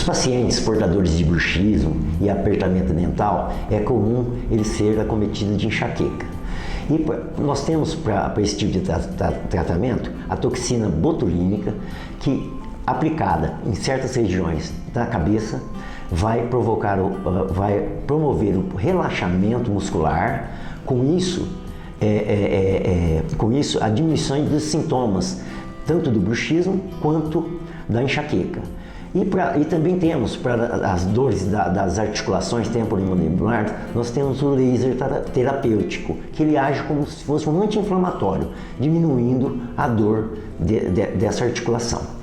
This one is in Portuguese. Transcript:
pacientes portadores de bruxismo e apertamento dental, é comum ele ser acometido de enxaqueca. E nós temos para esse tipo de tratamento a toxina botulínica, que aplicada em certas regiões da cabeça vai promover o relaxamento muscular, com isso a diminuição dos sintomas tanto do bruxismo quanto da enxaqueca. E também temos, para as dores das articulações temporomandibular, nós temos o laser terapêutico, que ele age como se fosse um anti-inflamatório, diminuindo a dor dessa articulação.